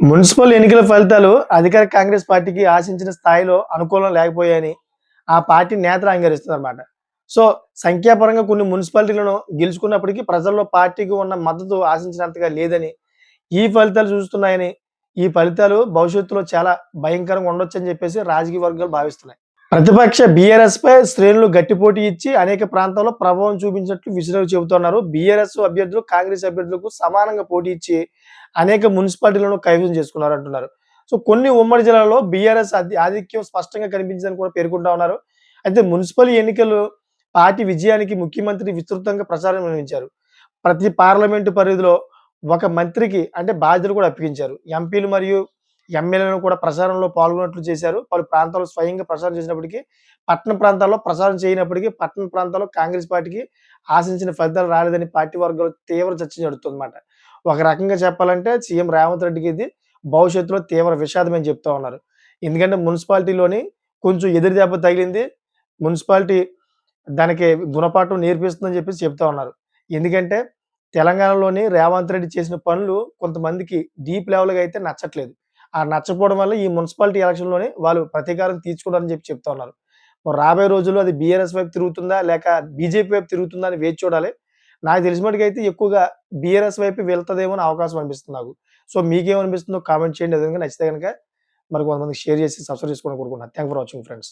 Municipal ఎన్నికల ఫలితాలు అధికార కాంగ్రెస్ పార్టీకి ఆశించిన స్థాయిలో అనుకూలం లేకపోయాయని ఆ పార్టీ నేతలు అంగీకరిస్తున్నారన్నమాట. సో, సంఖ్యాపరంగా కొన్ని మున్సిపాలిటీలను గెలుచుకున్నప్పటికీ ప్రజల్లో పార్టీకి ఉన్న మద్దతు ఆశించినంతగా లేదని, ఈ ఫలితాలు చూస్తున్నాయని, ఈ ఫలితాలు భవిష్యత్తులో చాలా భయంకరంగా ఉండొచ్చని చెప్పేసి రాజకీయ వర్గాలు భావిస్తున్నాయి. ప్రతిపక్ష బీఆర్ఎస్‌పై శ్రేణులు గట్టి పోటీ ఇచ్చి అనేక ప్రాంతాల్లో ప్రభావం చూపించినట్లు విశ్లేషకులు చెబుతున్నారు. బీఆర్ఎస్ అభ్యర్థులు కాంగ్రెస్ అభ్యర్థులకు సమానంగా పోటీ ఇచ్చి అనేక మున్సిపాలిటీలను కైవసం చేసుకున్నారంటున్నారు. సో, కొన్ని ఉమ్మడి జిల్లాల్లో బీఆర్ఎస్ ఆధిక్యం స్పష్టంగా కనిపించిందని కూడా పేర్కొంటా ఉన్నారు. అయితే మున్సిపల్ ఎన్నికలు పార్టీ విజయానికి ముఖ్యమంత్రి విస్తృతంగా ప్రచారం నిర్వహించారు. ప్రతి పార్లమెంటు పరిధిలో ఒక మంత్రికి అంటే బాధ్యతలు కూడా అప్పగించారు. ఎంపీలు మరియు ఎమ్మెల్యేలను కూడా ప్రచారంలో పాల్గొన్నట్లు చేశారు. పలు ప్రాంతాల్లో స్వయంగా ప్రచారం చేసినప్పటికీ, పట్టణ ప్రాంతాల్లో ప్రచారం చేయనప్పటికీ, పట్టణ ప్రాంతాల్లో కాంగ్రెస్ పార్టీకి ఆశించిన ఫలితాలు రాలేదని పార్టీ వర్గాలు తీవ్ర చర్చ జరుగుతుందన్నమాట. ఒక రకంగా చెప్పాలంటే సీఎం రేవంత్ రెడ్డికి ఇది భవిష్యత్తులో తీవ్ర విషాదం అని చెప్తా ఉన్నారు. ఎందుకంటే మున్సిపాలిటీలోని కొంచెం ఎదురు దెబ్బ తగిలింది. మున్సిపాలిటీ దానికి గుణపాఠం నేర్పిస్తుందని చెప్పేసి చెప్తా ఉన్నారు. ఎందుకంటే తెలంగాణలోని రేవంత్ రెడ్డి చేసిన పనులు కొంతమందికి డీప్ లెవెల్‌గా అయితే నచ్చట్లేదు. ఆ నచ్చకపోవడం వల్ల ఈ మున్సిపాలిటీ ఎలక్షన్‌లోని వాళ్ళు ప్రతీకారం తీర్చుకుంటారని చెప్తా ఉన్నారు. మరి రాబోయే రోజుల్లో అది బీఆర్ఎస్ వైపు తిరుగుతుందా? లేక బీజేపీ వైపు తిరుగుతుందా? అని వేచి చూడాలి. నాకు తెలిసిన మట్టుకైతే ఎక్కువగా బీఆర్ఎస్ వైపు వెళ్తదేమో అని అవకాశం అనిపిస్తుంది నాకు. సో, మీకేమనిపిస్తుందో కామెంట్ చేయండి. అదే విధంగా నచ్చితే గనక మరి కొంతమందికి షేర్ చేసి సబ్స్క్రైబ్ చేసుకోవాలని కోరుకుంటున్నాను. Thank for watching friends.